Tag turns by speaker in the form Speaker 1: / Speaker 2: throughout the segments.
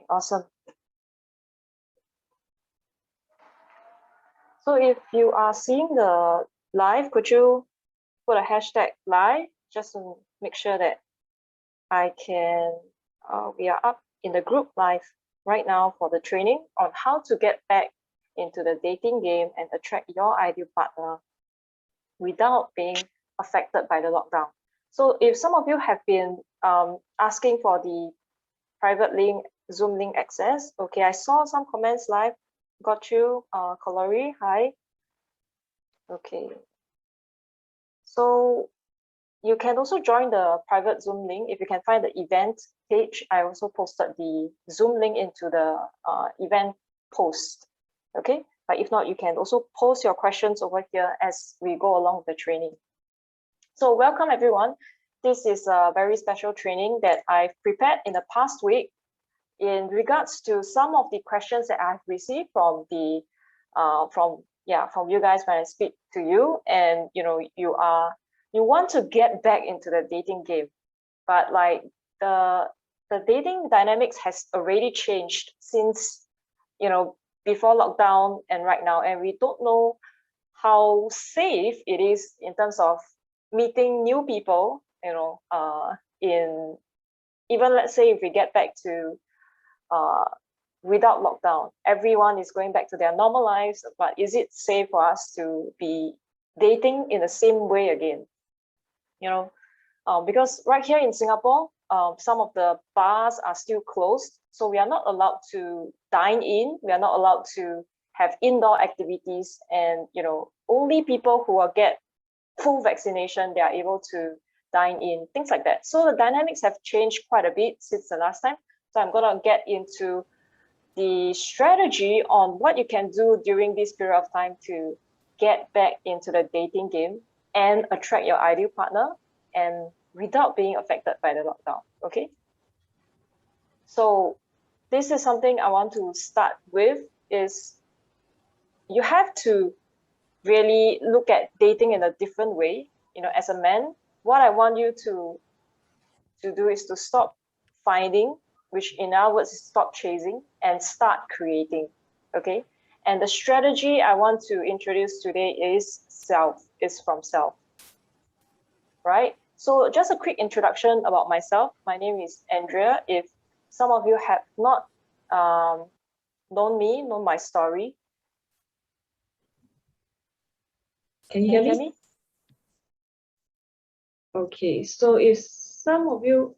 Speaker 1: awesome. So if you are seeing the live, could you put a hashtag live just to make sure that I can, we are up in the group live right now for the training on how to get back into the dating game and attract your ideal partner without being affected by the lockdown. So if some of you have been asking for the private link, Zoom link access, okay, I saw some comments live. Got you, Kalori, hi. Okay. So you can also join the private Zoom link. If you can find the event page, I also posted the Zoom link into the event post, okay? But if not, you can also post your questions over here as we go along with the training. So welcome everyone. This is a very special training that I've prepared in the past week in regards to some of the questions that I've received from the from you guys when I speak to you, and you know, you want to get back into the dating game, but like the dating dynamics has already changed since, you know, before lockdown and right now, and we don't know how safe it is in terms of meeting new people, you know, in even, let's say, if we get back to without lockdown, everyone is going back to their normal lives, but is it safe for us to be dating in the same way again? You know, because right here in Singapore, some of the bars are still closed, so we are not allowed to dine in, we are not allowed to have indoor activities, and you know, only people who will get full vaccination, they are able to dine in, things like that. So the dynamics have changed quite a bit since the last time. So I'm going to get into the strategy on what you can do during this period of time to get back into the dating game and attract your ideal partner and without being affected by the lockdown, okay? So this is something I want to start with, is you have to really look at dating in a different way. You know, as a man, what I want you to do is to stop finding, which in other words is stop chasing, and start creating, okay? And the strategy I want to introduce today is from self, right? So just a quick introduction about myself. My name is Andrea. If some of you have not known my story.
Speaker 2: Can you hear me? Okay, so if some of you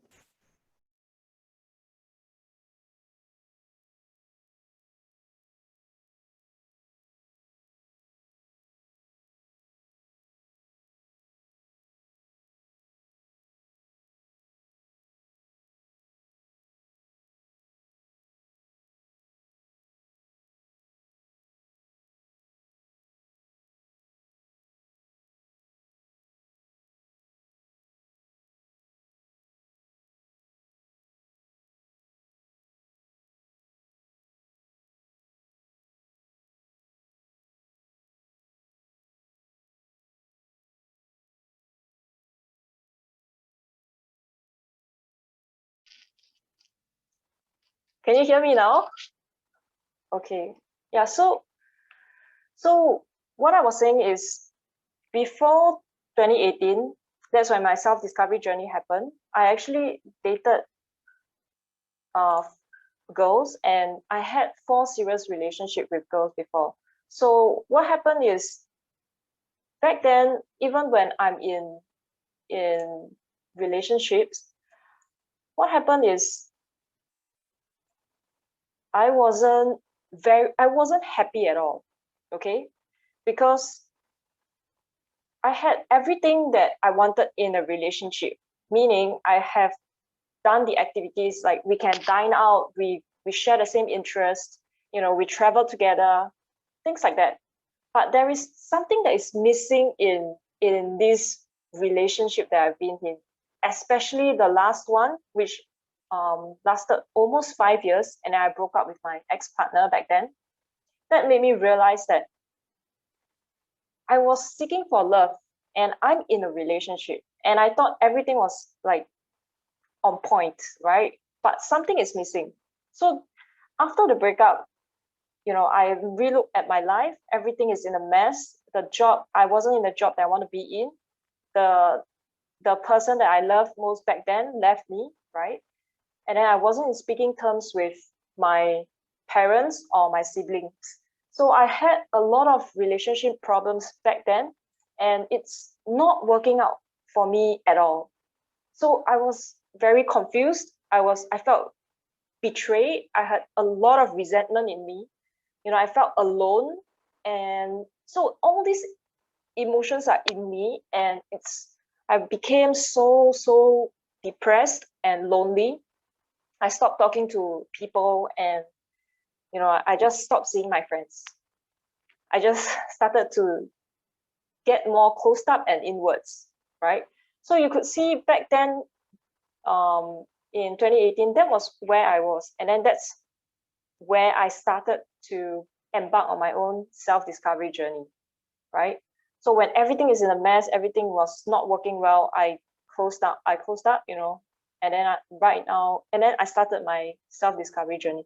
Speaker 1: can you hear me now? Okay. Yeah, so what I was saying is, before 2018, that's when my self-discovery journey happened. I actually dated girls, and I had 4 serious relationships with girls before. So what happened is, back then, even when I'm in relationships, what happened is I wasn't happy at all, okay? Because I had everything that I wanted in a relationship, meaning I have done the activities, like we can dine out, we share the same interests, you know, we travel together, things like that. But there is something that is missing in this relationship that I've been in, especially the last one, which lasted almost 5 years, and I broke up with my ex-partner back then. That made me realize that I was seeking for love, and I'm in a relationship, and I thought everything was like on point, right? But something is missing. So after the breakup, I relook at my life. Everything is in a mess. The job, I wasn't in the job that I want to be in. The person that I loved most back then left me, right? And then I wasn't in speaking terms with my parents or my siblings. So I had a lot of relationship problems back then, and it's not working out for me at all. So I was very confused. I felt betrayed. I had a lot of resentment in me. I felt alone. And so all these emotions are in me, and I became so depressed and lonely. I stopped talking to people, and I just stopped seeing my friends. I just started to get more closed up and inwards, right? So you could see back then, in 2018, that was where I was. And then that's where I started to embark on my own self-discovery journey, right? So when everything is in a mess, everything was not working well, I closed up, and then I started my self-discovery journey.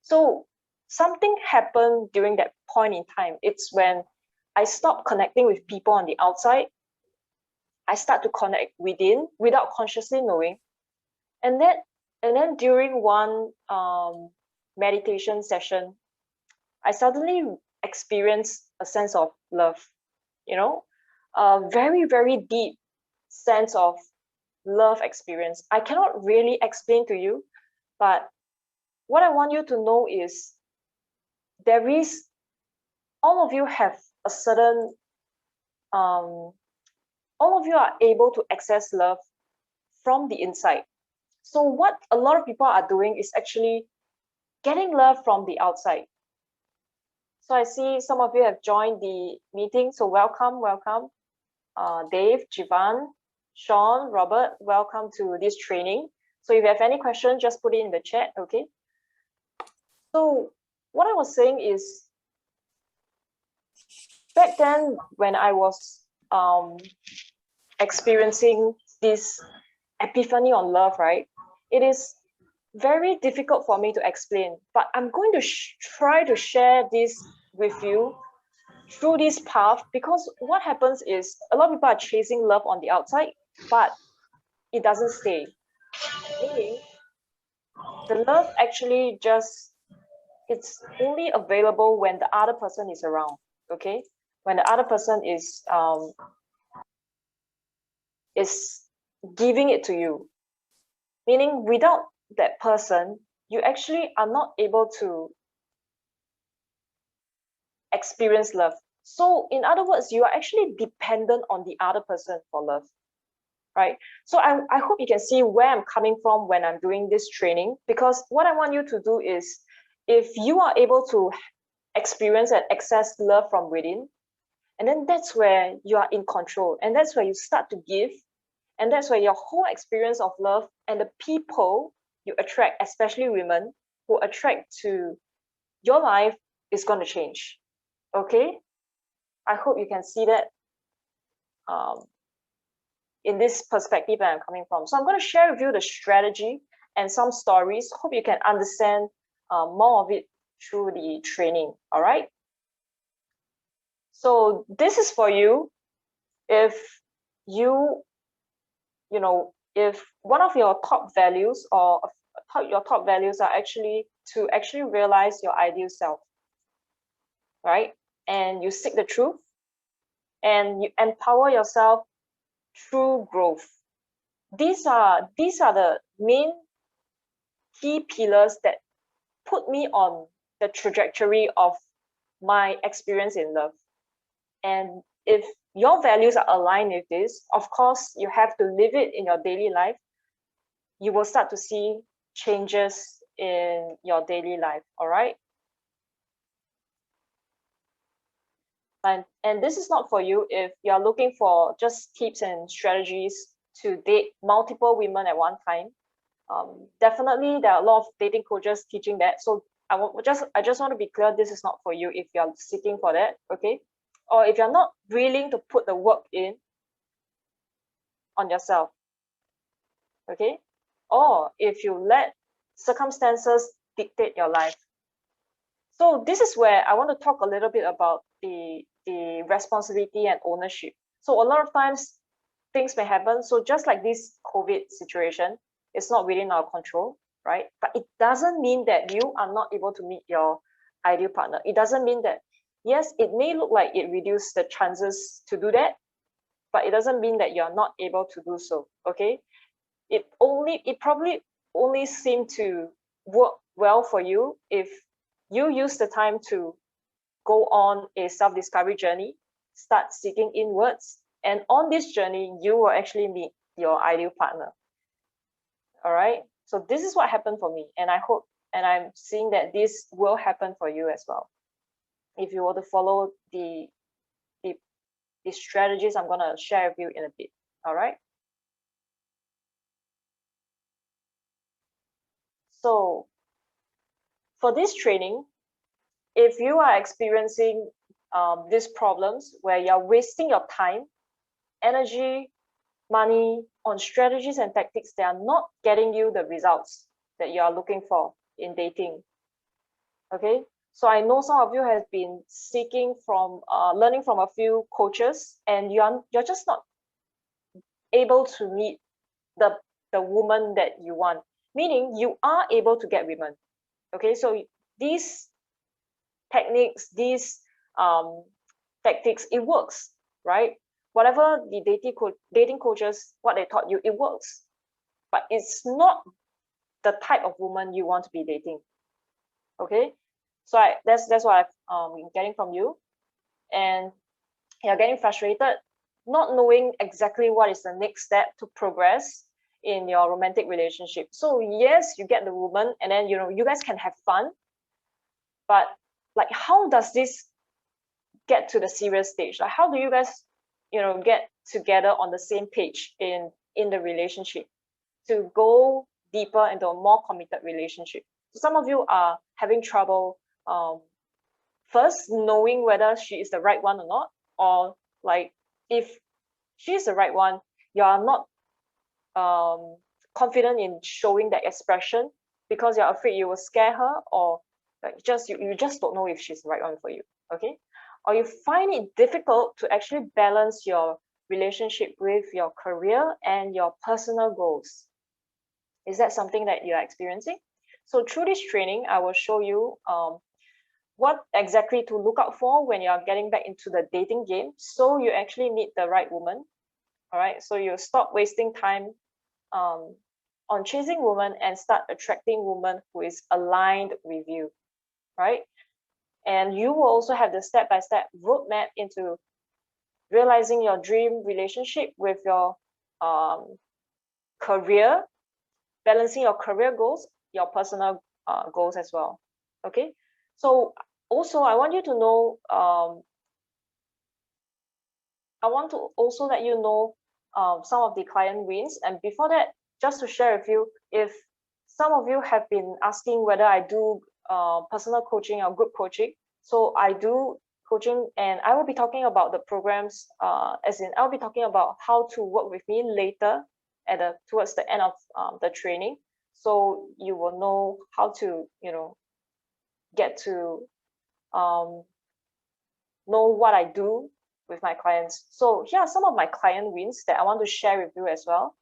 Speaker 1: So something happened during that point in time. It's when I stopped connecting with people on the outside. I start to connect within without consciously knowing. And then during one meditation session, I suddenly experienced a sense of love, a very, very deep sense of love experience. I cannot really explain to you, but what I want you to know is all of you have a certain, all of you are able to access love from the inside. So what a lot of people are doing is actually getting love from the outside. So I see some of you have joined the meeting. So welcome. Dave, Jivan, Sean, Robert, welcome to this training. So if you have any questions, just put it in the chat, okay? So what I was saying is, back then when I was experiencing this epiphany on love, right? It is very difficult for me to explain, but I'm going to try to share this with you through this path, because what happens is a lot of people are chasing love on the outside, but it doesn't stay. Meaning, the love actually it's only available when the other person is around, okay? When the other person is giving it to you. Meaning, without that person, you actually are not able to experience love. So in other words, you are actually dependent on the other person for love, right? So I hope you can see where I'm coming from when I'm doing this training, because what I want you to do is, if you are able to experience and access love from within, and then that's where you are in control, and that's where you start to give, and that's where your whole experience of love and the people you attract, especially women who attract to your life, is going to change. Okay, I hope you can see that in this perspective that I'm coming from. So I'm going to share with you the strategy and some stories. Hope you can understand more of it through the training. All right. So this is for you. If if one of your top values or your top values are actually to realize your ideal self, right? And you seek the truth, and you empower yourself through growth. These are the main key pillars that put me on the trajectory of my experience in love. And if your values are aligned with this, of course, you have to live it in your daily life. You will start to see changes in your daily life, all right? And this is not for you if you're looking for just tips and strategies to date multiple women at one time. Definitely, there are a lot of dating coaches teaching that. So I just want to be clear, this is not for you if you're seeking for that, okay? Or if you're not willing to put the work in on yourself, okay? Or if you let circumstances dictate your life, So this is where I want to talk a little bit about the responsibility and ownership. So a lot of times things may happen. So just like this COVID situation, it's not within our control, right? But it doesn't mean that you are not able to meet your ideal partner. It doesn't mean that, yes, it may look like it reduces the chances to do that, but it doesn't mean that you're not able to do so, okay? It probably only seem to work well for you if you use the time to go on a self-discovery journey, start seeking inwards, and on this journey, you will actually meet your ideal partner. All right. So this is what happened for me, and I hope, and I'm seeing that this will happen for you as well. If you were to follow the strategies I'm gonna share with you in a bit. All right. So for this training, if you are experiencing these problems where you're wasting your time, energy, money on strategies and tactics that are not getting you the results that you are looking for in dating, okay? So I know some of you have been seeking from, learning from a few coaches, and you're just not able to meet the woman that you want, meaning you are able to get women, okay? So these techniques, these tactics, it works, right? Whatever the dating coaches, what they taught you, it works. But it's not the type of woman you want to be dating, okay? So that's what I'm getting from you. And you're getting frustrated, not knowing exactly what is the next step to progress in your romantic relationship. So yes, you get the woman, and then you guys can have fun, but like, how does this get to the serious stage? Like, how do you guys get together on the same page in the relationship to go deeper into a more committed relationship? So some of you are having trouble first knowing whether she is the right one or not, or like, if she's the right one, you are not confident in showing that expression because you're afraid you will scare her, or like you just don't know if she's the right one for you, okay? Or you find it difficult to actually balance your relationship with your career and your personal goals. Is that something that you're experiencing? So through this training, I will show you what exactly to look out for when you're getting back into the dating game, so you actually meet the right woman. All right, so you stop wasting time on chasing women and start attracting women who is aligned with you, right? And you will also have the step-by-step roadmap into realizing your dream relationship with your career, balancing your career goals, your personal goals as well, okay? So also, I want you to know, I want to also let you know some of the client wins. And before that, just to share with you, if some of you have been asking whether I do personal coaching or group coaching, so I do coaching, and I will be talking about the programs, as in I'll be talking about how to work with me later towards the end of the training, so you will know how to get to know what I do with my clients. So here are some of my client wins that I want to share with you as well.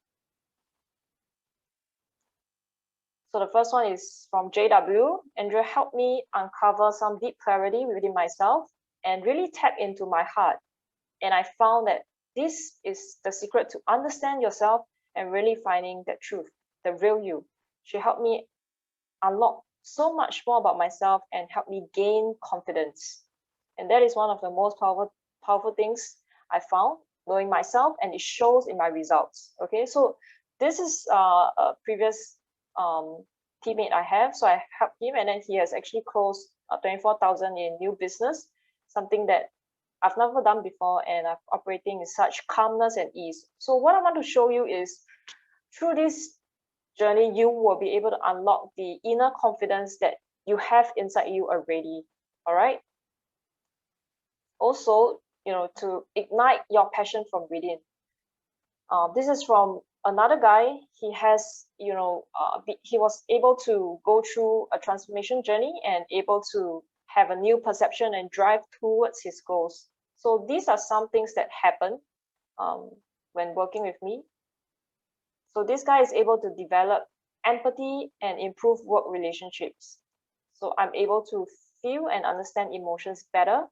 Speaker 1: So the first one is from JW. Andrea helped me uncover some deep clarity within myself and really tap into my heart. And I found that this is the secret to understand yourself and really finding the truth, the real you. She helped me unlock so much more about myself and helped me gain confidence. And that is one of the most powerful things I found, knowing myself, and it shows in my results. Okay, so this is a previous teammate I have, so I helped him, and then he has actually closed 24,000 in new business, something that I've never done before, and I'm operating in such calmness and ease. So what I want to show you is, through this journey, you will be able to unlock the inner confidence that you have inside you already. All right. Also, to ignite your passion from within. This is from another guy. He has, he was able to go through a transformation journey and able to have a new perception and drive towards his goals. So these are some things that happen when working with me. So this guy is able to develop empathy and improve work relationships. So I'm able to feel and understand emotions better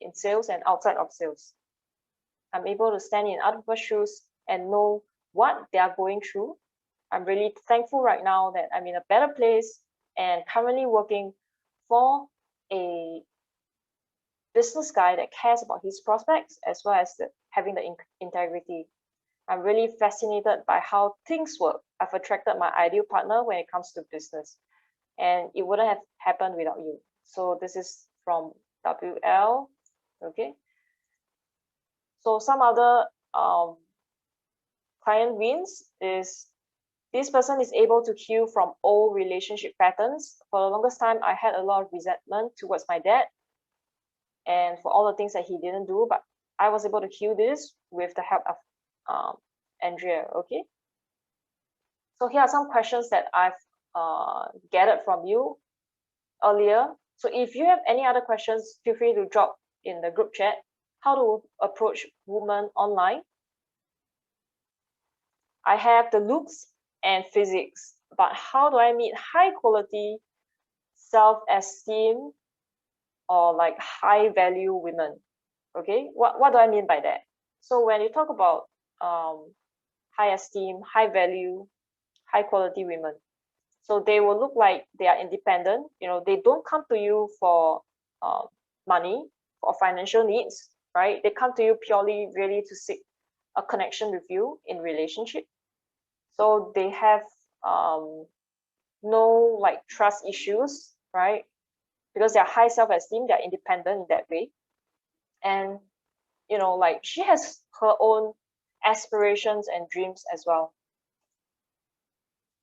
Speaker 1: in sales and outside of sales. I'm able to stand in other people's shoes and know what they are going through. I'm really thankful right now that I'm in a better place and currently working for a business guy that cares about his prospects as well as having the integrity. I'm really fascinated by how things work. I've attracted my ideal partner when it comes to business, and it wouldn't have happened without you. So this is from WL. Okay. So some other client wins is this person is able to heal from old relationship patterns. For the longest time, I had a lot of resentment towards my dad and for all the things that he didn't do, but I was able to heal this with the help of Andrea. Okay. So here are some questions that I've gathered from you earlier. So if you have any other questions, feel free to drop in the group chat. How to approach women online? I have the looks and physics, but how do I meet high quality self-esteem or like high value women? Okay, what do I mean by that? So when you talk about high esteem, high value, high quality women, so they will look like they are independent. You know, they don't come to you for money or financial needs, right? They come to you purely really to seek a connection with you in relationship. So they have no like trust issues, right? Because they're high self-esteem, they're independent in that way. And you know, like she has her own aspirations and dreams as well.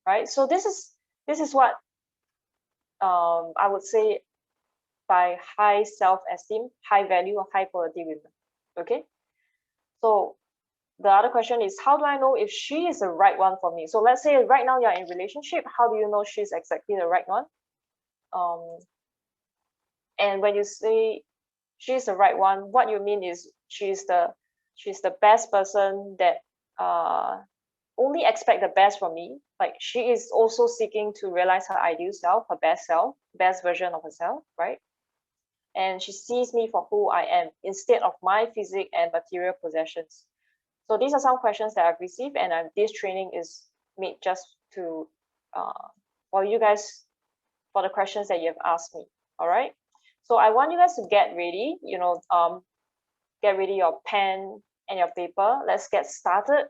Speaker 1: Right. So this is what I would say by high self-esteem, high value, or high quality women. Okay. So the other question is, how do I know if she is the right one for me? So let's say right now you're in a relationship. How do you know she's exactly the right one? And when you say she's the right one, what you mean is she's the best person that only expect the best from me. Like she is also seeking to realize her ideal self, her best version of herself, right? And she sees me for who I am instead of my physique and material possessions. So these are some questions that I've received, and this training is made just to for you guys, for the questions that you have asked me. All right. So I want you guys to get ready. You know, get ready your pen and your paper. Let's get started.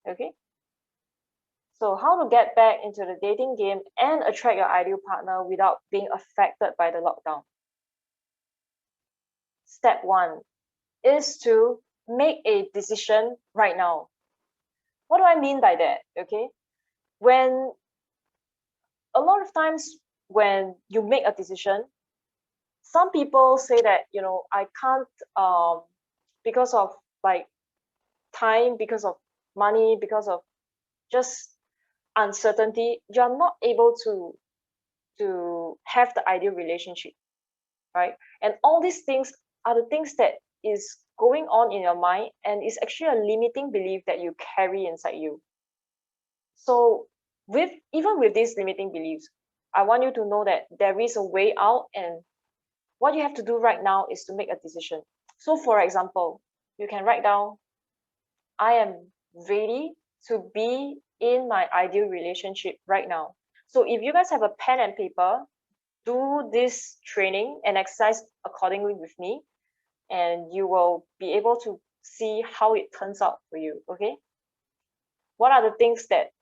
Speaker 1: Okay. So how to get back into the dating game and attract your ideal partner without being affected by the lockdown. Step 1 is to make a decision right now. What do I mean by that? Okay. When a lot of times when you make a decision, some people say that, you know, I can't because of like time, because of money, because of just uncertainty, you're not able to have the ideal relationship, right? And all these things are the things that is going on in your mind, and it's actually a limiting belief that you carry inside you. So even with these limiting beliefs, I want you to know that there is a way out, and what you have to do right now is to make a decision. So for example, you can write down, I am ready to be in my ideal relationship right now. So if you guys have a pen and paper, do this training and exercise accordingly with me, and you will be able to see how it turns out for you. Okay. What are the things that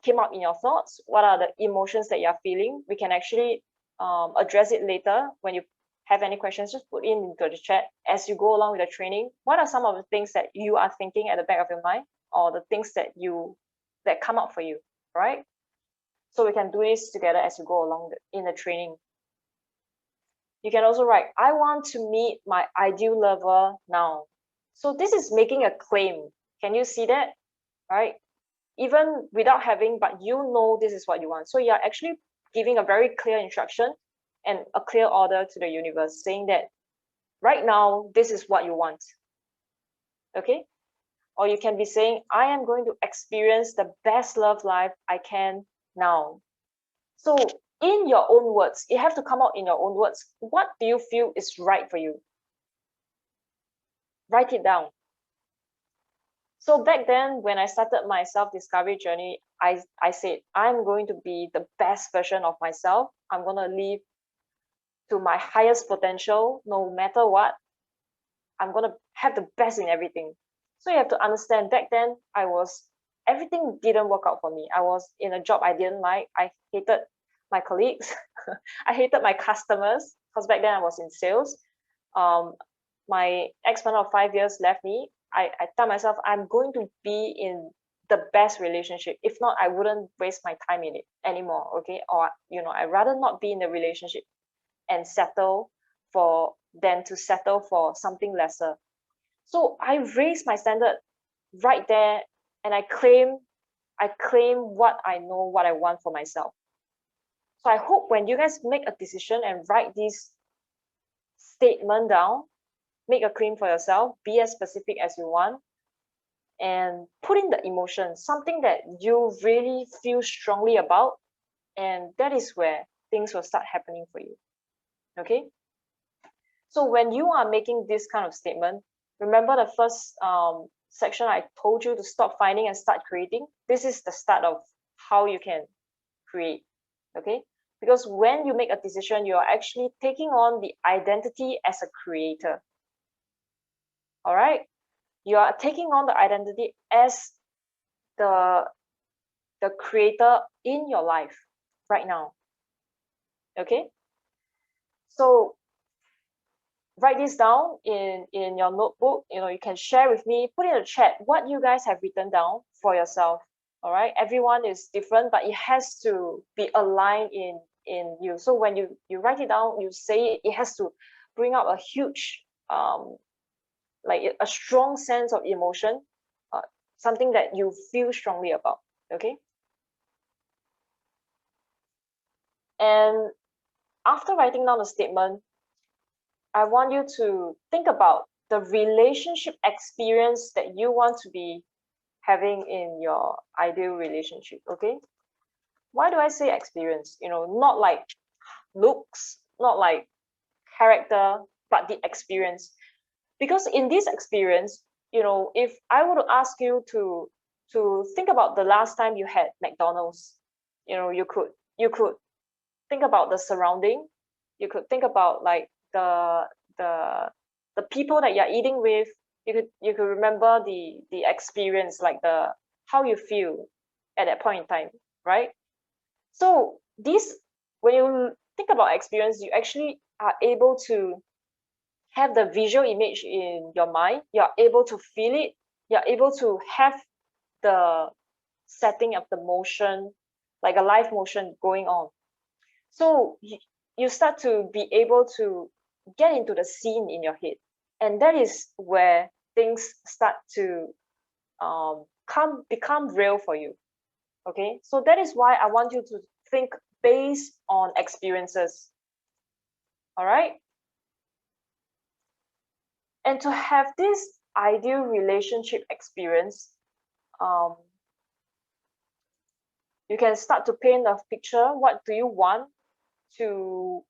Speaker 1: came up in your thoughts? What are the emotions that you're feeling? We can actually address it later. When you have any questions, just put into the chat as you go along with the training. What are some of the things that you are thinking at the back of your mind, or the things that come up for you, right? So we can do this together as you go along in the training. You can also write, I want to meet my ideal lover now. So this is making a claim. Can you see that? Right? Even without having, but you know this is what you want. So you're actually giving a very clear instruction and a clear order to the universe saying that right now, this is what you want. Okay? Or you can be saying, I am going to experience the best love life I can now. So in your own words, you have to come out in your own words. What do you feel is right for you? Write it down. So back then, when I started my self-discovery journey, I said, I'm going to be the best version of myself. I'm going to live to my highest potential, no matter what. I'm going to have the best in everything. So you have to understand, back then, everything didn't work out for me. I was in a job I didn't like. I hated my colleagues. I hated my customers, because back then I was in sales. My ex-partner of 5 years left me. I tell myself, I'm going to be in the best relationship. If not, I wouldn't waste my time in it anymore. Okay. Or, I'd rather not be in the relationship and than to settle for something lesser. So I raised my standard right there, and I claim what I know, what I want for myself. So I hope when you guys make a decision and write this statement down, make a claim for yourself, be as specific as you want, and put in the emotion, something that you really feel strongly about, and that is where things will start happening for you. Okay? So when you are making this kind of statement, remember the first section I told you to stop finding and start creating? This is the start of how you can create. Okay? Because when you make a decision, you are actually taking on the identity as a creator. All right? You are taking on the identity as the creator in your life right now. Okay? So write this down in your notebook. You can share with me, put in the chat what you guys have written down for yourself. All right? Everyone is different, but it has to be aligned in you. So when you write it down, you say it has to bring up a huge like a strong sense of emotion, something that you feel strongly about. Okay? And after writing down the statement, I want you to think about the relationship experience that you want to be having in your ideal relationship. Okay? Why do I say experience? Not like looks, not like character, but the experience. Because in this experience, if I were to ask you to think about the last time you had McDonald's, you could think about the surrounding. You could think about like the people that you're eating with. You could remember the experience, like how you feel at that point in time, right? So when you think about experience, you actually are able to have the visual image in your mind. You're able to feel it. You're able to have the setting of the motion, like a live motion going on. So you start to be able to get into the scene in your head, and that is where things start to become real for you. Okay, so that is why I want you to think based on experiences. All right, and to have this ideal relationship experience, you can start to paint a picture. What do you want to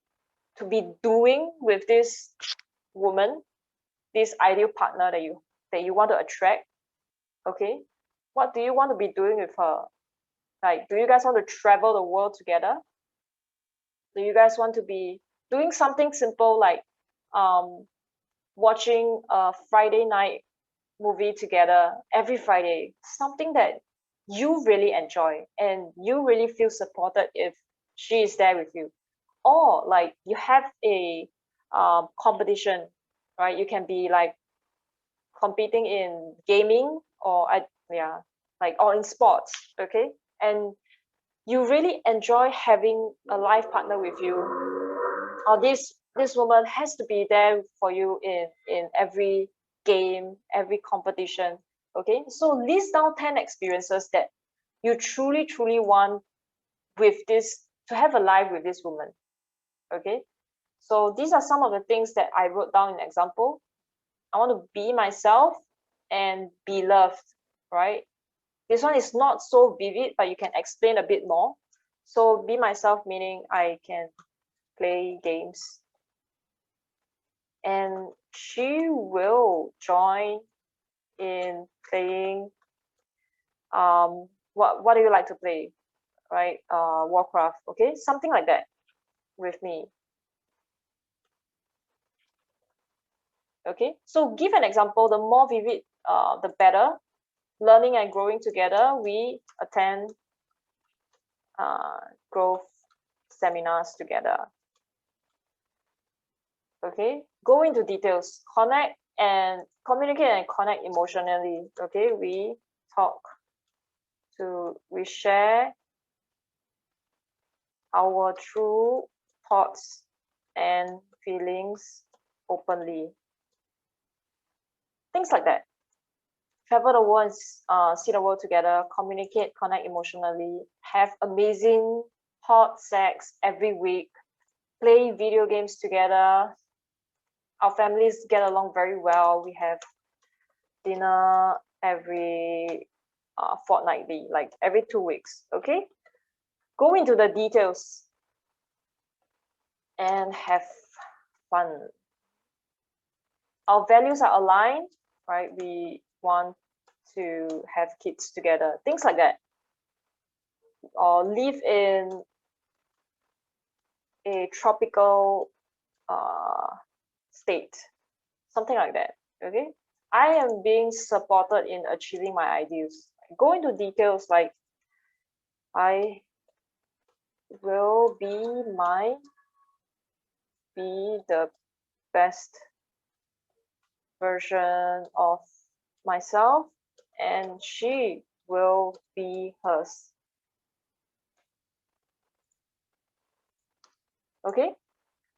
Speaker 1: be doing with this woman, this ideal partner that you want to attract? Okay, what do you want to be doing with her? Like, do you guys want to travel the world together? Do you guys want to be doing something simple like watching a Friday night movie together every Friday? Something that you really enjoy and you really feel supported if she is there with you. Or like you have a competition, right? You can be like competing in gaming or or in sports. Okay, and you really enjoy having a life partner with you, or this woman has to be there for you in every game, every competition. Okay, so list down 10 experiences that you truly want with this, to have a life with this woman. Okay, so these are some of the things that I wrote down in example. I want to be myself and be loved, right? This one is not so vivid, but you can explain a bit more. So be myself meaning I can play games, and she will join in playing what do you like to play, right? Warcraft, okay, something like that with me. Okay, so give an example. The more vivid, the better. Learning and growing together. We attend growth seminars together. Okay, go into details. Connect and communicate and connect emotionally. Okay, we share our true thoughts and feelings openly. Things like that. Travel the world and see the world together, communicate, connect emotionally, have amazing hot sex every week, play video games together. Our families get along very well. We have dinner every fortnightly, like every 2 weeks. Okay, go into the details and have fun. Our values are aligned, right? We want to have kids together, things like that, or live in a tropical state, something like that. Okay, I am being supported in achieving my ideals. Go into details like I will be the best version of myself, and she will be hers. Okay,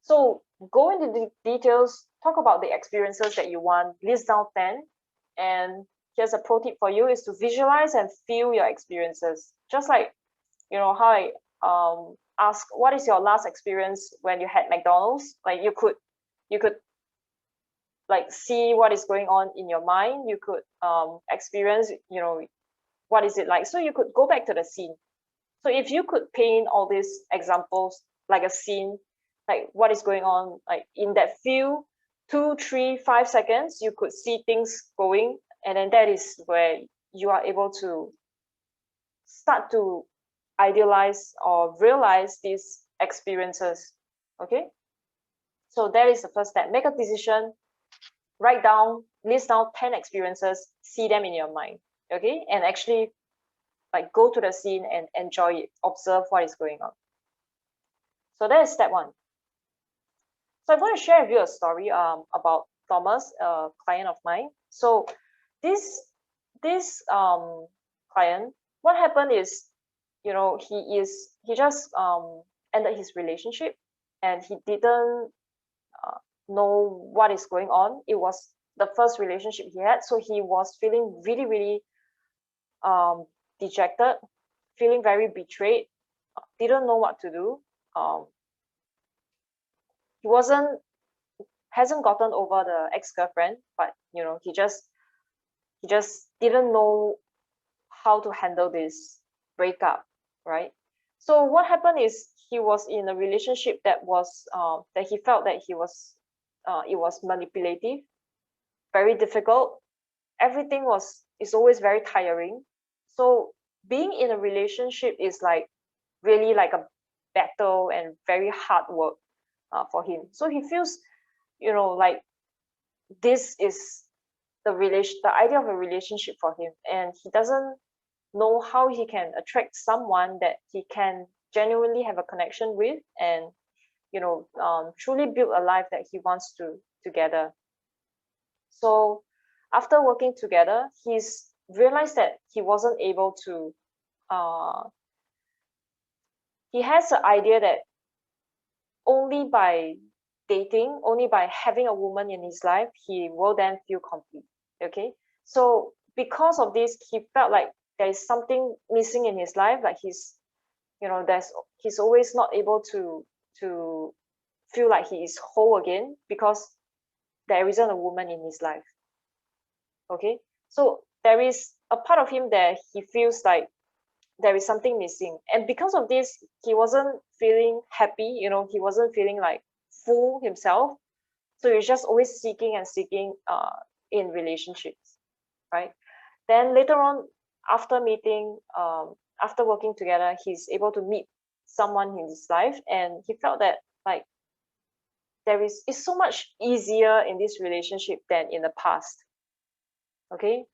Speaker 1: so go into the details, talk about the experiences that you want, list down 10, and here's a pro tip for you is to visualize and feel your experiences. Just like, you know, how I ask, what is your last experience when you had McDonald's? Like you could like see what is going on in your mind. You could experience, you know, what is it like? So you could go back to the scene. So if you could paint all these examples like a scene, like what is going on, like in that few 2, 3, 5 seconds, you could see things going, and then that is where you are able to start to idealize or realize these experiences. Okay, so that is the first step. Make a decision, write down, list down 10 experiences, see them in your mind. Okay, and actually like go to the scene and enjoy it, observe what is going on. So that is step 1. So I'm going to share with you a story about Thomas, a client of mine. So this client, what happened is, you know, he just ended his relationship, and he didn't know what is going on. It was the first relationship he had, so he was feeling really dejected, feeling very betrayed, didn't know what to do. He hasn't gotten over the ex-girlfriend, but you know, he just didn't know how to handle this breakup, right? So what happened is he was in a relationship that was that he felt that it was manipulative, very difficult. Everything is always very tiring. So being in a relationship is like really like a battle and very hard work for him. So he feels, you know, like this is the idea of a relationship for him, and he doesn't know how he can attract someone that he can genuinely have a connection with, and you know, truly build a life that he wants to together. So after working together, he's realized that he wasn't able to he has the idea that only by dating, only by having a woman in his life, he will then feel complete. Okay, so because of this, he felt like there is something missing in his life, like he's, you know, he's always not able to feel like he is whole again because there isn't a woman in his life. Okay, so there is a part of him that he feels like there is something missing, and because of this he wasn't feeling happy, he wasn't feeling like full himself. So he's just always seeking and seeking in relationships, right? Then later on, after meeting after working together, he's able to meet someone in his life, and he felt that like it's so much easier in this relationship than in the past. Okay,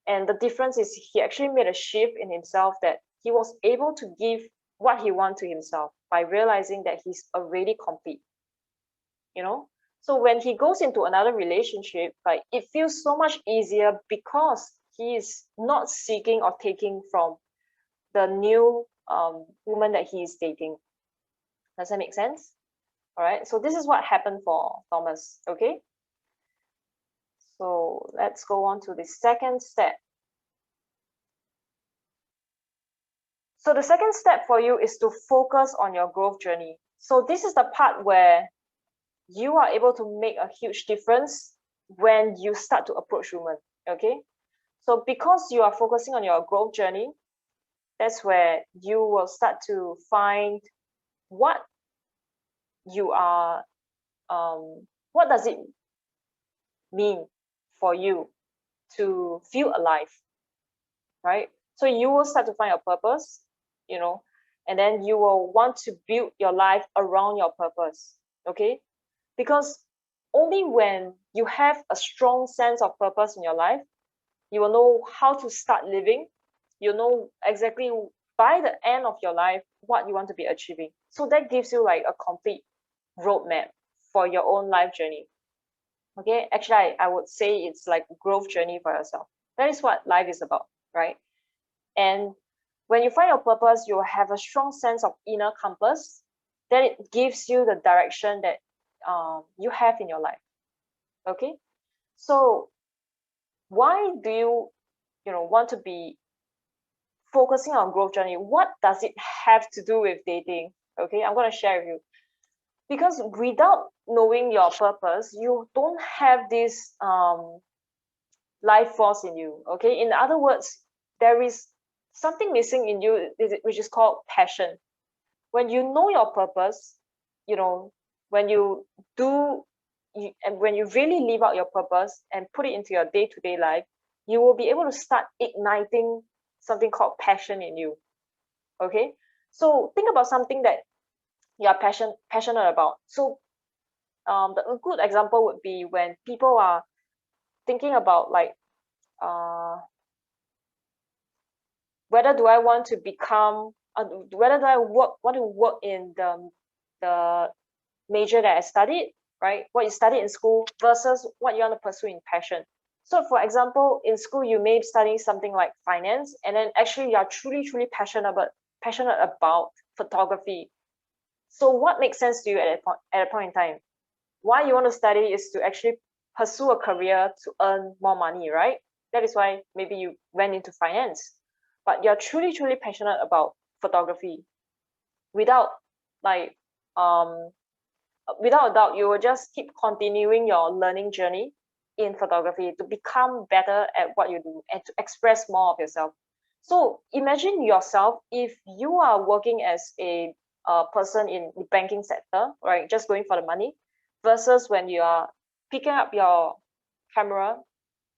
Speaker 1: and the difference is he actually made a shift in himself, that he was able to give what he wants to himself by realizing that he's already complete. So when he goes into another relationship, like, it feels so much easier because he is not seeking or taking from the new woman that he is dating. Does that make sense? All right, so this is what happened for Thomas. Okay, so let's go on to the second step. So the second step for you is to focus on your growth journey. So this is the part where you are able to make a huge difference when you start to approach women. Okay, so because you are focusing on your growth journey, that's where you will start to find what you are what does it mean for you to feel alive, right? So you will start to find your purpose, and then you will want to build your life around your purpose. Okay, because only when you have a strong sense of purpose in your life, you will know how to start living. You know exactly by the end of your life what you want to be achieving. So that gives you like a complete roadmap for your own life journey. Okay, actually I would say it's like a growth journey for yourself. That is what life is about, right? And when you find your purpose, you will have a strong sense of inner compass. Then it gives you the direction that you have in your life. Okay, so why do you want to be focusing on growth journey? What does it have to do with dating? Okay, I'm going to share with you. Because without knowing your purpose, you don't have this life force in you. Okay, in other words, there is something missing in you, which is called passion. When you know your purpose, when you do and when you really live out your purpose and put it into your day-to-day life, you will be able to start igniting something called passion in you. Okay, so think about something that you are passionate about. So a good example would be when people are thinking about like whether do I want to become whether do I want to work in the major that I studied, right? What you studied in school versus what you want to pursue in passion. So for example, in school you may be studying something like finance, and then actually you are truly passionate about photography. So what makes sense to you at a point in time? Why you want to study is to actually pursue a career to earn more money, right? That is why maybe you went into finance, but you're truly passionate about photography. Without like without a doubt, you will just keep continuing your learning journey in photography to become better at what you do and to express more of yourself. So imagine yourself if you are working as a person in the banking sector, right? Just going for the money, versus when you are picking up your camera,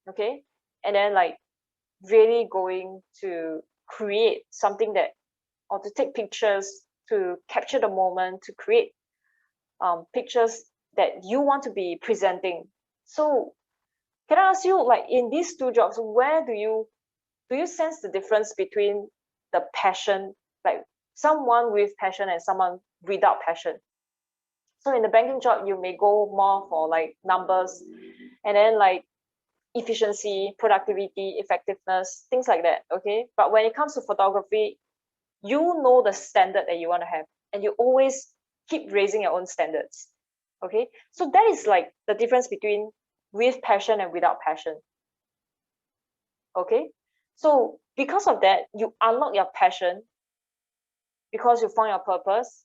Speaker 1: okay, and then like really going to create something that, or to take pictures, to capture the moment, to create pictures that you want to be presenting. So can I ask you, like, in these two jobs, where do you sense the difference between the passion, like someone with passion and someone without passion? So in the banking job, you may go more for like numbers, and then like efficiency, productivity, effectiveness, things like that. Okay, but when it comes to photography, you know the standard that you want to have, and you always keep raising your own standards. Okay, so that is like the difference between with passion and without passion. Okay, so because of that, you unlock your passion because you found your purpose,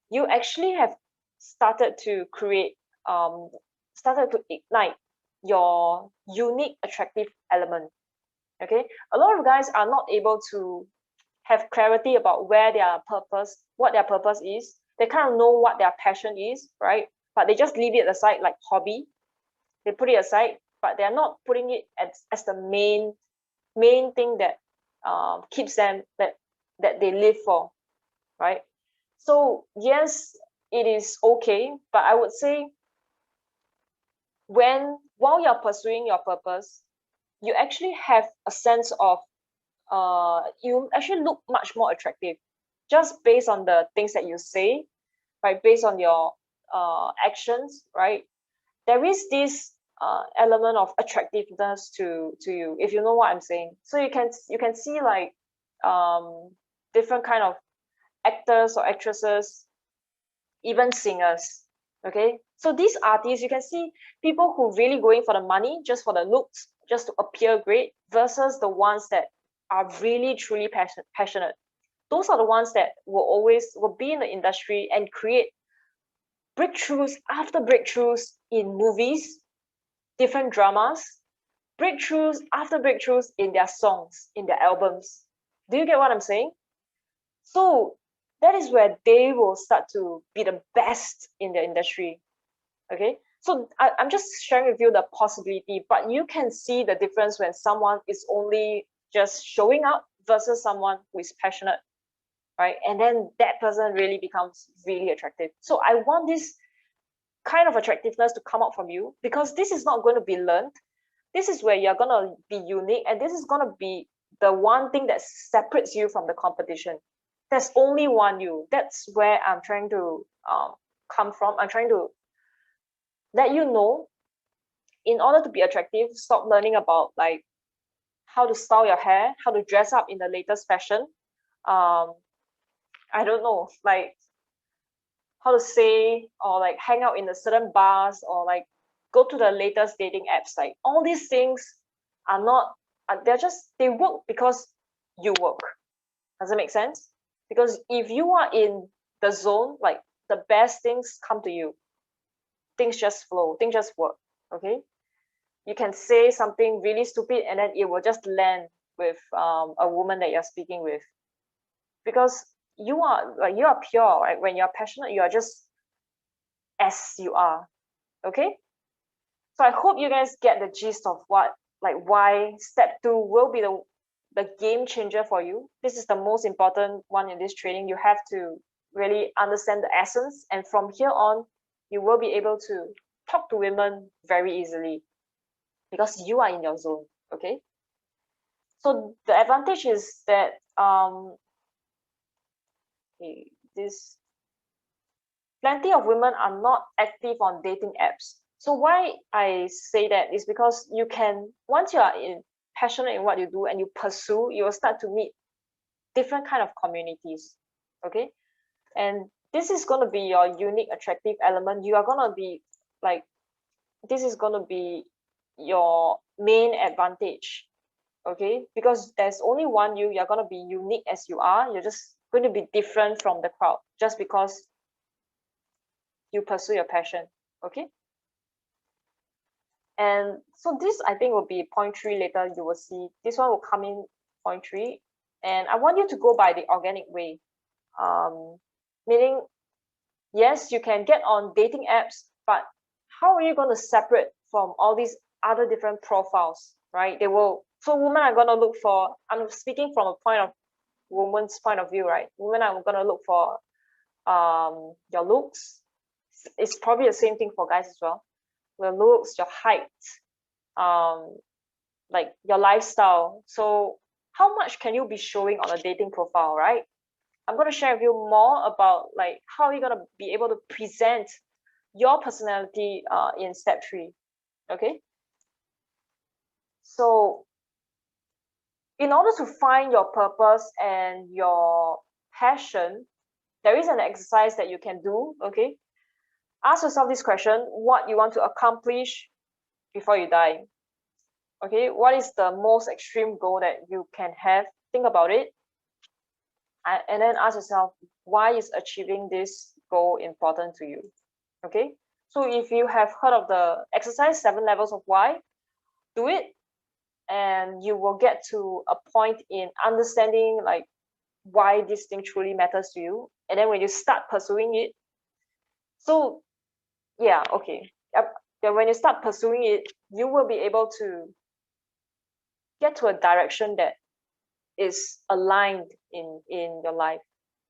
Speaker 1: you actually have started to create, started to ignite your unique attractive element. Okay, a lot of guys are not able to have clarity about where their purpose, what their purpose is. They kind of know what their passion is, right? But they just leave it aside like hobby. They put it aside, but they're not putting it as the main thing that keeps them, that they live for, right? So yes, it is okay, but I would say while you're pursuing your purpose, you actually have a sense of you actually look much more attractive just based on the things that you say, right? Based on your actions, right? There is this element of attractiveness to you, if you know what I'm saying. So you can see like different kind of actors or actresses, even singers. Okay, so these artists, you can see people who really going for the money, just for the looks, just to appear great, versus the ones that are really truly passionate. Those are the ones that will be in the industry and create breakthroughs after breakthroughs in movies, different dramas, breakthroughs after breakthroughs in their songs, in their albums. Do you get what I'm saying? So that is where they will start to be the best in the industry. Okay, so I'm just sharing with you the possibility, but you can see the difference when someone is only just showing up versus someone who is passionate, right? And then that person really becomes really attractive. So I want this kind of attractiveness to come out from you, because this is not going to be learned. This is where you're going to be unique, and this is going to be the one thing that separates you from the competition. There's only one you. That's where I'm trying to come from. I'm trying to let you know, in order to be attractive, stop learning about like how to style your hair, how to dress up in the latest fashion. I don't know, like how to say, or like hang out in the certain bars, or like go to the latest dating apps. Like all these things are not, they work because you work. Does it make sense? Because if you are in the zone, like the best things come to you. Things just flow, things just work. Okay, you can say something really stupid and then it will just land with a woman that you're speaking with, because you are pure, right? When you're passionate, you are just as you are. Okay, so I hope you guys get the gist of why step 2 will be the game changer for you. This is the most important one in this training. You have to really understand the essence, and from here on you will be able to talk to women very easily because you are in your zone. Okay, so the advantage is that this plenty of women are not active on dating apps. So why I say that is because you can, once you are passionate in what you do and you pursue, you will start to meet different kind of communities. Okay, and this is going to be your unique attractive element. You are going to be like, this is going to be your main advantage. Okay, because there's only one you. You're going to be unique as you are. You're just going to be different from the crowd just because you pursue your passion. Okay, and so this I think will be point 3 later. You will see this one will come in point 3, and I want you to go by the organic way, meaning yes, you can get on dating apps, but how are you going to separate from all these other different profiles, right? They will, so women are going to look for, I'm speaking from a point of woman's point of view, right? Women are going to look for your looks. It's probably the same thing for guys as well. Your looks, your height, like your lifestyle. So how much can you be showing on a dating profile, right? I'm going to share with you more about like how you're going to be able to present your personality in step 3. Okay, so in order to find your purpose and your passion, there is an exercise that you can do. Okay, ask yourself this question: what you want to accomplish before you die. Okay, what is the most extreme goal that you can have? Think about it, and then ask yourself, why is achieving this goal important to you. Okay, so if you have heard of the exercise 7 levels of why, do it, and you will get to a point in understanding like why this thing truly matters to you. And then when you start pursuing it, so yeah, okay, then when you start pursuing it, you will be able to get to a direction that is aligned in your life.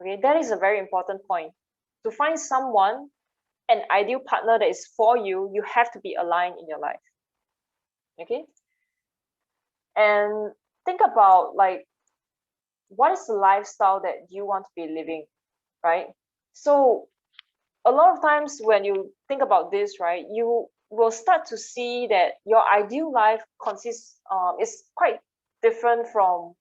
Speaker 1: Okay, that is a very important point. To find someone, an ideal partner that is for you, you have to be aligned in your life. Okay, and think about like what is the lifestyle that you want to be living, right? So a lot of times when you think about this, right, you will start to see that your ideal life consists is quite different from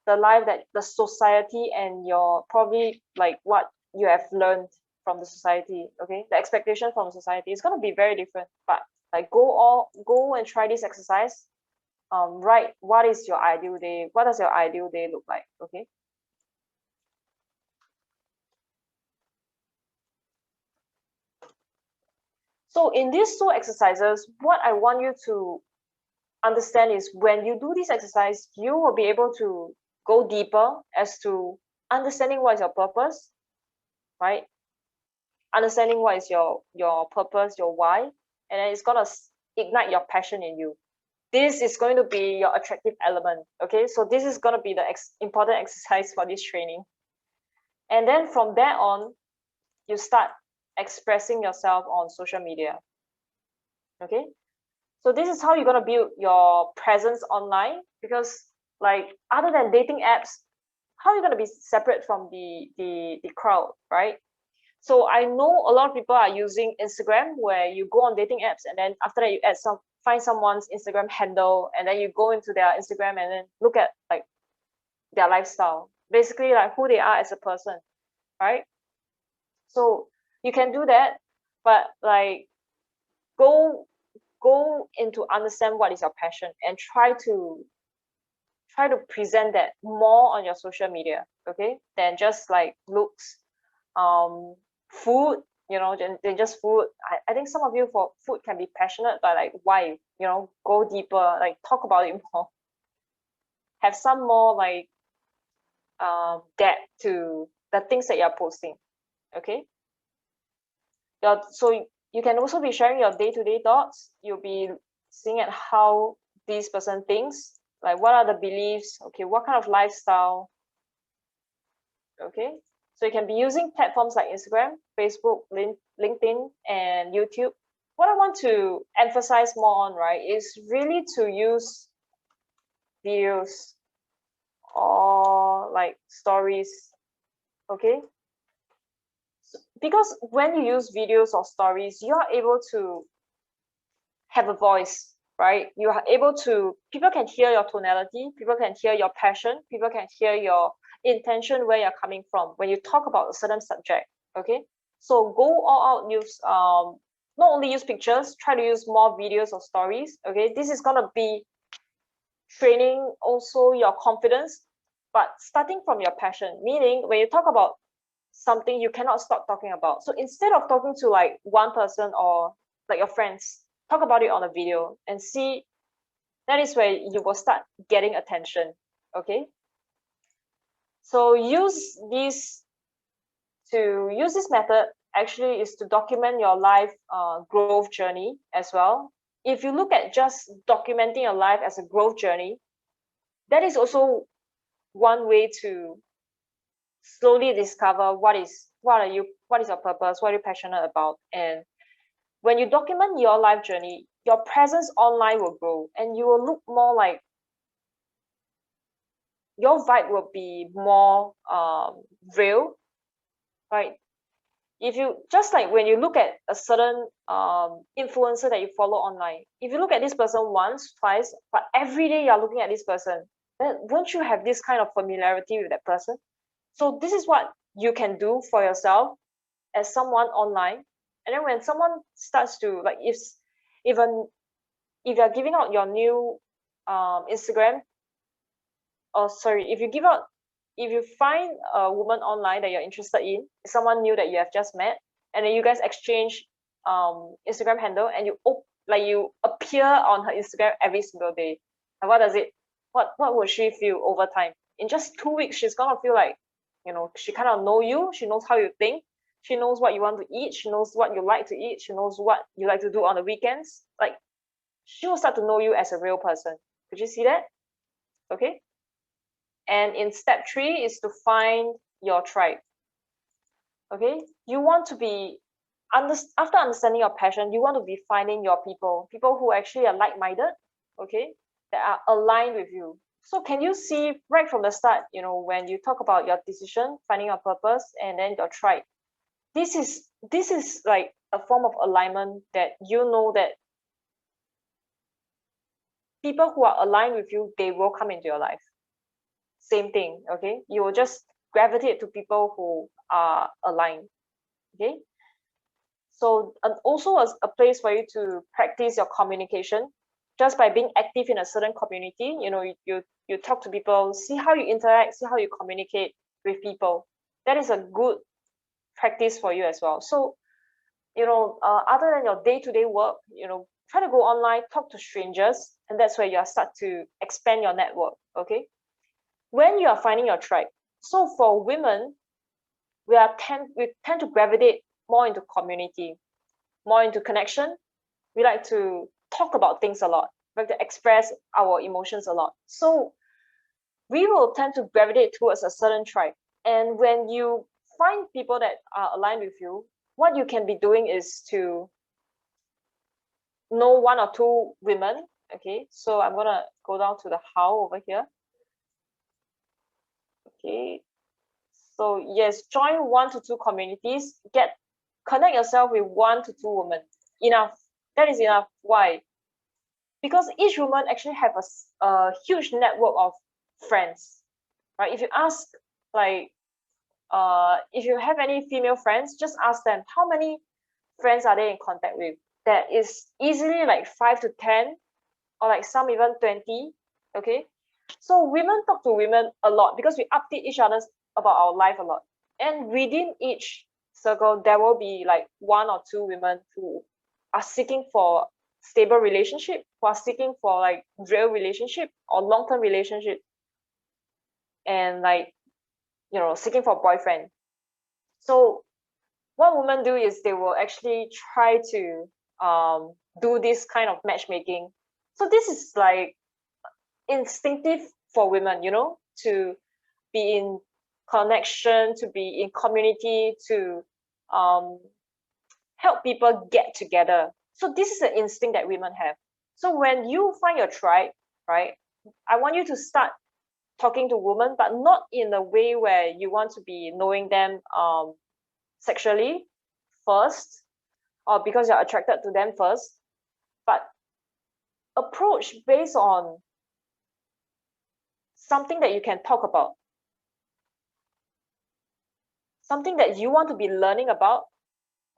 Speaker 1: the life that the society and your probably like what you have learned from the society. Okay, the expectation from society is going to be very different. But like go and try this exercise. Write what is your ideal day, what does your ideal day look like. Okay, so in these 2 exercises, what I want you to understand is when you do this exercise, you will be able to go deeper as to understanding what is your purpose, right? Understanding what is your purpose, your why, and then it's gonna ignite your passion in you. This is going to be your attractive element. Okay, so this is going to be the important exercise for this training. And then from there on, you start expressing yourself on social media. Okay, so this is how you're going to build your presence online, because like other than dating apps, how are you going to be separate from the crowd, right? So I know a lot of people are using Instagram, where you go on dating apps and then after that you find someone's Instagram handle, and then you go into their Instagram and then look at like their lifestyle, basically like who they are as a person, right? So you can do that, but like go into understand what is your passion and try to present that more on your social media, okay, than just like looks, food, you know, than just food. I think some of you for food can be passionate, but like why, you know, go deeper, like talk about it more, have some more like depth to the things that you're posting. Okay, so you can also be sharing your day-to-day thoughts. You'll be seeing at how this person thinks, like what are the beliefs, okay, what kind of lifestyle. Okay, so you can be using platforms like Instagram, Facebook, LinkedIn, and YouTube. What I want to emphasize more on, right, is really to use videos or like stories. Okay, because when you use videos or stories, you are able to have a voice, right? You are able to, people can hear your tonality, people can hear your passion, people can hear your intention, where you're coming from when you talk about a certain subject. Okay, so go all out, use not only use pictures, try to use more videos or stories. Okay, this is going to be training also your confidence, but starting from your passion, meaning when you talk about something, you cannot stop talking about. So instead of talking to like one person or like your friends, talk about it on a video and see. That is where you will start getting attention. Okay, so use this method actually is to document your life growth journey as well. If you look at just documenting your life as a growth journey, that is also one way to slowly discover what is your purpose, what are you passionate about. And when you document your life journey, your presence online will grow and you will look more like, your vibe will be more real, right? If you just like when you look at a certain influencer that you follow online, if you look at this person once, twice, but every day you're looking at this person, then won't you have this kind of familiarity with that person? So this is what you can do for yourself as someone online. And then when someone starts to like, even if you're giving out your new Instagram, or sorry, if you give out if you find a woman online that you're interested in, someone new that you have just met, and then you guys exchange Instagram handle, and you appear on her Instagram every single day, and what would she feel over time? In just 2 weeks, she's gonna feel like, she kind of know you, she knows how you think, she knows what you want to eat, she knows what you like to eat, she knows what you like to do on the weekends. Like, she will start to know you as a real person. Could you see that? Okay. And in step 3 is to find your tribe. Okay, you want to be after understanding your passion, you want to be finding your people who actually are like-minded, okay, that are aligned with you. So can you see right from the start, when you talk about your decision, finding your purpose, and then your tribe, this is like a form of alignment that that people who are aligned with you, they will come into your life. Same thing, okay? You will just gravitate to people who are aligned, okay? So also a place for you to practice your communication just by being active in a certain community. You talk to people, see how you interact, see how you communicate with people. That is a good practice for you as well. So, other than your day-to-day work, try to go online, talk to strangers, and that's where you start to expand your network, okay? When you are finding your tribe, so for women, we tend to gravitate more into community, more into connection. We like to talk about things a lot. We like to express our emotions a lot. So we will tend to gravitate towards a certain tribe. And when you find people that are aligned with you, what you can be doing is to know 1 or 2 women. Okay, so I'm gonna go down to the how over here. Okay, so yes, join 1 to 2 communities, connect yourself with 1 to 2 women. Enough. That is enough. Why? Because each woman actually have a huge network of friends, right? If you ask, like, if you have any female friends, just ask them how many friends are they in contact with. That is easily like 5 to 10, or like some even 20. Okay, so women talk to women a lot because we update each other about our life a lot, and within each circle there will be like 1 or 2 women who are seeking for stable relationship, who are seeking for like real relationship or long-term relationship, and like, seeking for a boyfriend. So what women do is they will actually try to do this kind of matchmaking. So this is like instinctive for women, to be in connection, to be in community, to help people get together. So this is an instinct that women have. So when you find your tribe, right, I want you to start talking to women, but not in a way where you want to be knowing them sexually first, or because you're attracted to them first, but approach based on something that you can talk about, something that you want to be learning about,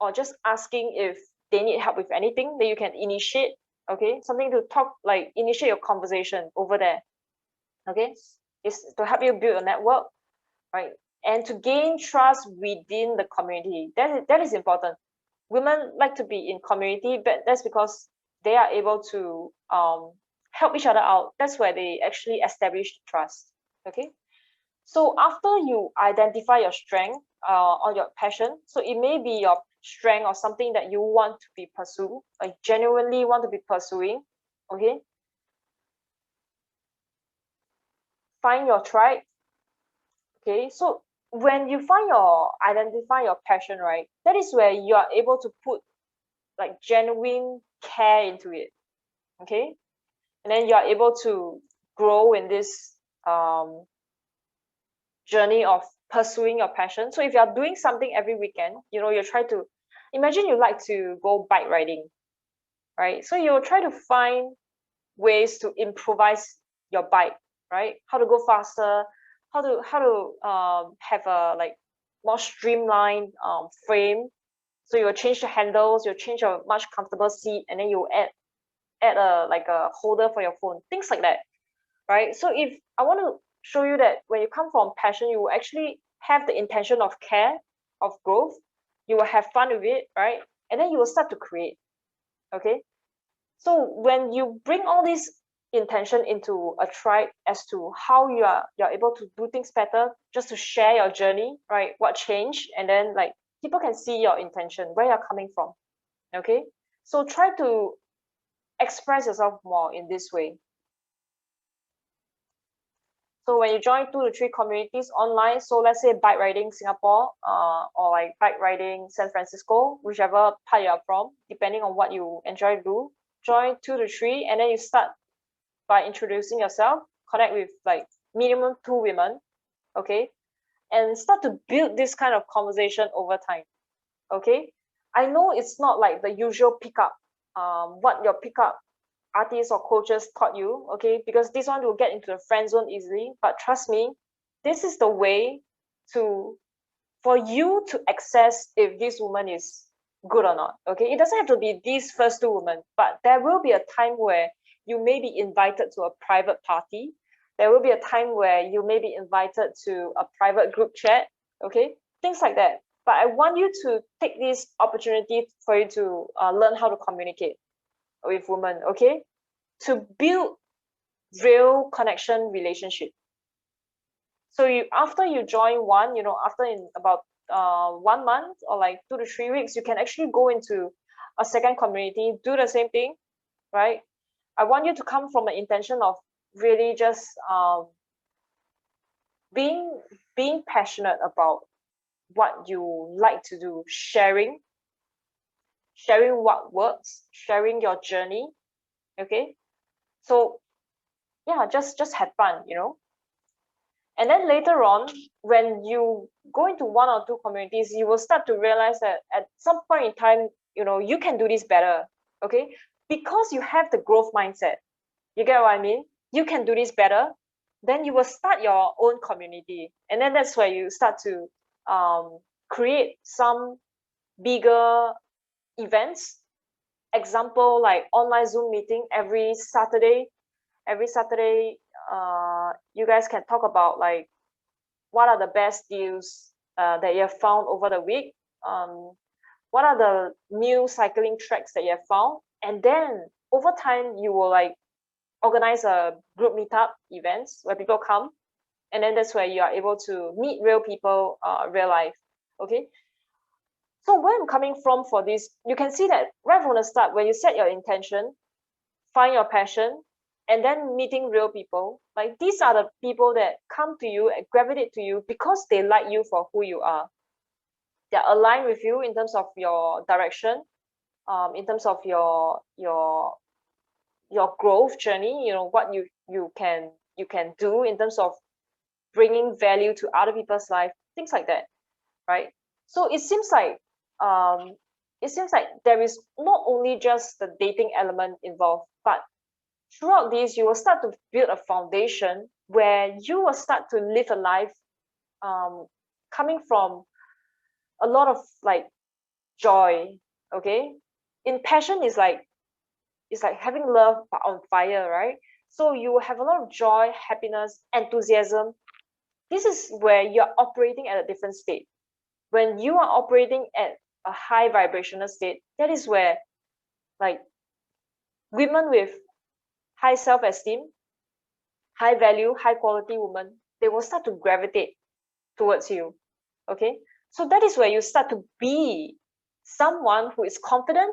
Speaker 1: or just asking if they need help with anything that you can initiate. Okay, something to talk, like initiate your conversation over there. Okay, it's to help you build a network, right? And to gain trust within the community. That is important. Women like to be in community, but that's because they are able to help each other out. That's where they actually establish trust. Okay, so after you identify your strength or your passion, so it may be your strength or something that you want to be pursue, like genuinely want to be pursuing. Okay, find your tribe. Okay, so when you identify your passion, right, that is where you are able to put like genuine care into it. Okay, and then you are able to grow in this journey of pursuing your passion. So if you are doing something every weekend, you try to imagine you like to go bike riding, right? So you'll try to find ways to improvise your bike, right? How to go faster, how to have a like more streamlined frame. So you'll change the handles, you'll change a much comfortable seat, and then you add a like a holder for your phone, things like that, right? So if I want to show you that when you come from passion, you will actually have the intention of care, of growth. You will have fun with it, right? And then you will start to create. Okay. So when you bring all this intention into a tribe as to how you're able to do things better, just to share your journey, right? What changed, and then like people can see your intention, where you're coming from. Okay. So try to express yourself more in this way. So when you join 2 to 3 communities online, so let's say bike riding Singapore, or like bike riding San Francisco, whichever part you are from, depending on what you enjoy to do, join 2 to 3, and then you start by introducing yourself, connect with like minimum 2 women, okay, and start to build this kind of conversation over time. Okay, I know it's not like the usual pickup, what your pickup artists or coaches taught you, okay, because this one will get into the friend zone easily. But trust me, this is the way for you to assess if this woman is good or not. Okay, it doesn't have to be these first 2 women, but there will be a time where you may be invited to a private party. There will be a time where you may be invited to a private group chat, okay, things like that. But I want you to take this opportunity for you to learn how to communicate with women, okay, to build real connection relationship. So after you join one, after in about 1 month or like 2 to 3 weeks, you can actually go into a second community, do the same thing, right? I want you to come from an intention of really just being passionate about what you like to do, sharing what works, sharing your journey. Okay, so yeah, just have fun, and then later on, when you go into 1 or 2 communities, you will start to realize that at some point in time, you can do this better. Okay, because you have the growth mindset. You get what I mean? You can do this better. Then you will start your own community, and then that's where you start to create some bigger events. Example, like online Zoom meeting every Saturday. You guys can talk about like what are the best deals that you have found over the week. What are the new cycling tracks that you have found, and then over time you will like organize a group meetup events where people come, and then that's where you are able to meet real people, real life. Okay, so where I'm coming from for this, you can see that right from the start, when you set your intention, find your passion, and then meeting real people, like these are the people that come to you and gravitate to you because they like you for who you are. They're aligned with you in terms of your direction, in terms of your growth journey, what you can do in terms of bringing value to other people's life, things like that, right? So it seems like there is not only just the dating element involved, but throughout this you will start to build a foundation where you will start to live a life coming from a lot of like joy. Okay, in passion is like it's like having love but on fire, right? So you will have a lot of joy, happiness, enthusiasm. This is where you're operating at a different state. When you are operating at a high vibrational state, that is where like women with high self-esteem, high value, high quality women, they will start to gravitate towards you. Okay, so that is where you start to be someone who is confident,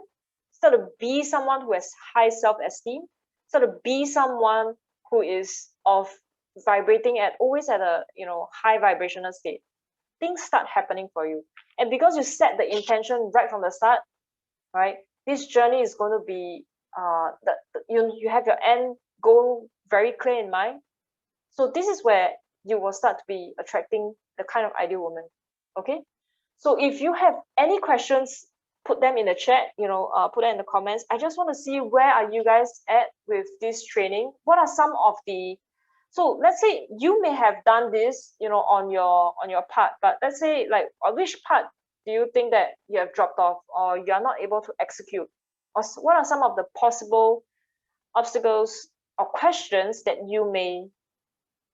Speaker 1: start to be someone who has high self-esteem, start to be someone who is of vibrating at always at a high vibrational state. Things start happening for you, and because you set the intention right from the start, right, this journey is going to be you have your end goal very clear in mind. So this is where you will start to be attracting the kind of ideal woman. Okay, so if you have any questions, put them in the chat, put them in the comments. I just want to see where are you guys at with this training. What are some of the, so let's say you may have done this on your part, but let's say like on which part do you think that you have dropped off or you are not able to execute, or what are some of the possible obstacles or questions that you may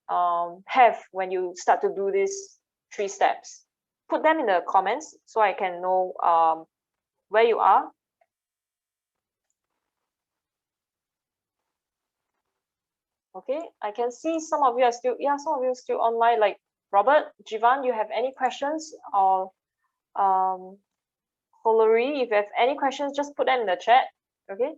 Speaker 1: have when you start to do these 3 steps? Put them in the comments so I can know where you are. Okay, I can see some of you are still, some of you are still online, like Robert, Jivan, you have any questions? Or Hilary, if you have any questions, just put them in the chat, okay?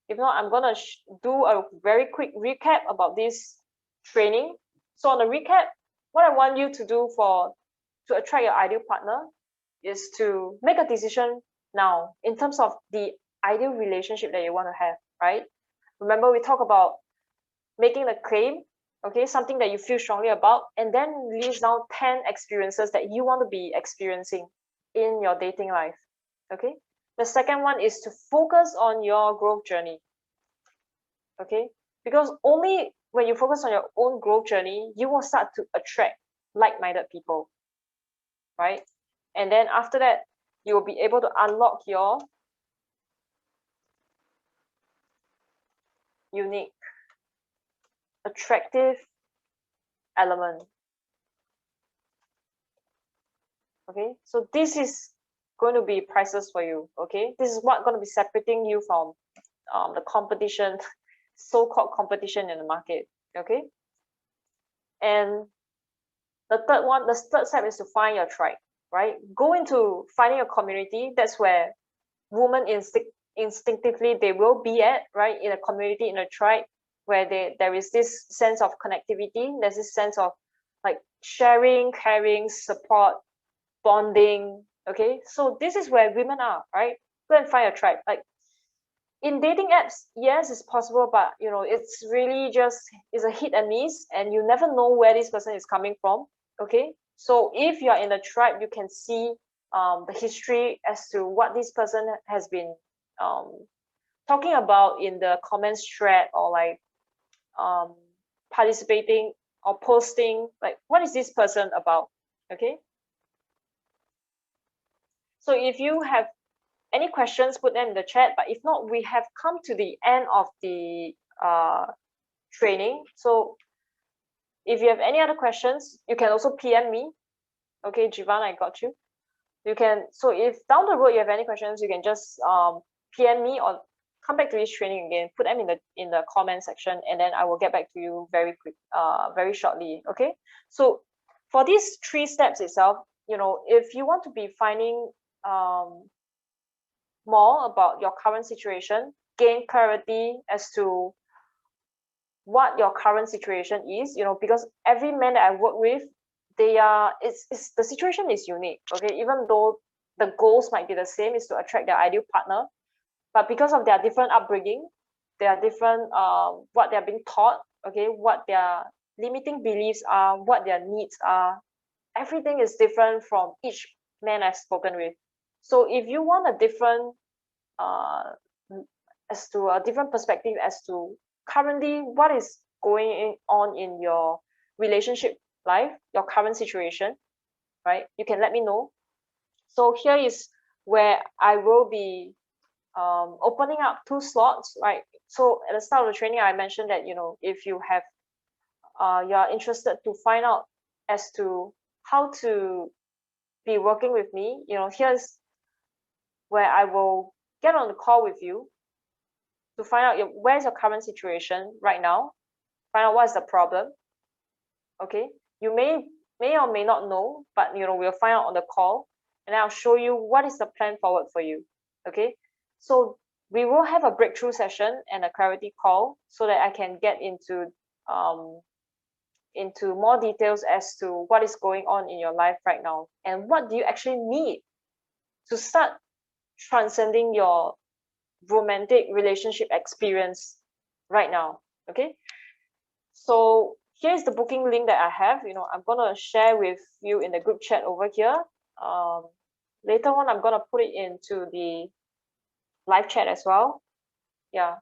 Speaker 1: If not, I'm gonna do a very quick recap about this training. So on the recap, what I want you to do to attract your ideal partner is to make a decision now in terms of the ideal relationship that you want to have, right? Remember, we talk about making a claim, okay, something that you feel strongly about, and then list down 10 experiences that you want to be experiencing in your dating life, okay? The second one is to focus on your growth journey, okay? Because only when you focus on your own growth journey, you will start to attract like-minded people, right? And then after that, you will be able to unlock your unique, attractive element. Okay, so this is going to be priceless for you. Okay, this is what going to be separating you from the competition, so-called competition in the market. Okay, and the third step is to find your tribe. Right, go into finding a community. That's where women instinctively they will be at, right, in a community, in a tribe, where there is this sense of connectivity. There's this sense of like sharing, caring, support, bonding. Okay, so this is where women are, right? Go and find a tribe. Like in dating apps, yes, it's possible, but you know, it's really just it's a hit and miss, and you never know where this person is coming from. Okay, so if you are in a tribe, you can see the history as to what this person has been talking about in the comments thread, or like participating or posting, like what is this person about. Okay, so if you have any questions, put them in the chat. But if not, we have come to the end of the training. So if you have any other questions, you can also PM me. Okay, Jivan, I got you. You can, so if down the road you have any questions, you can just PM me or come back to this training again, put them in the comment section, and then I will get back to you very shortly. Okay, so for these 3 steps itself, you know, if you want to be finding more about your current situation, gain clarity as to what your current situation is, you know, because every man that I work with, it's the situation is unique. Okay, even though the goals might be the same, is to attract their ideal partner, but because of their different upbringing, their different what they're being taught, okay, what their limiting beliefs are, what their needs are, everything is different from each man I've spoken with. So if you want a different as to a different perspective as to currently what is going on in your relationship life, your current situation, right? You can let me know. So here is where I will be opening up 2 slots, right? So at the start of the training, I mentioned that, you know, if you have you're interested to find out as to how to be working with me, you know, here's where I will get on the call with you to find out where's your current situation right now, find out what's the problem. Okay, you may or may not know, but you know, we'll find out on the call, and I'll show you what is the plan forward for you. Okay, so we will have a breakthrough session and a clarity call so that I can get into more details as to what is going on in your life right now, and what do you actually need to start transcending your romantic relationship experience right now. Okay, so here's the booking link that I have. You know, I'm gonna share with you in the group chat over here. Later on, I'm gonna put it into the live chat as well. Yeah.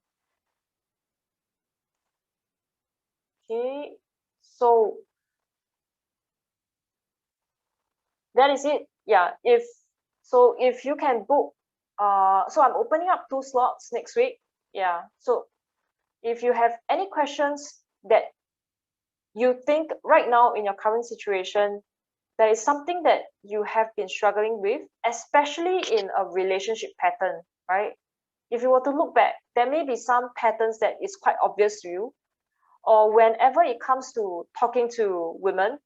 Speaker 1: Okay, so that is it. Yeah, if you can book, so I'm opening up 2 slots next week. Yeah, so if you have any questions that you think right now in your current situation, there is something that you have been struggling with, especially in a relationship pattern, right? If you were to look back, there may be some patterns that is quite obvious to you, or whenever it comes to talking to women,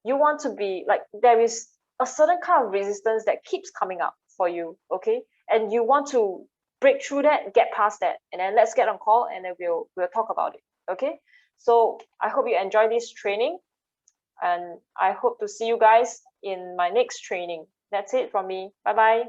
Speaker 1: you want to be like, there is a certain kind of resistance that keeps coming up for you, okay? And you want to break through that, get past that, and then let's get on call and then we'll talk about it, okay? So I hope you enjoy this training, and I hope to see you guys in my next training. That's it from me. Bye bye.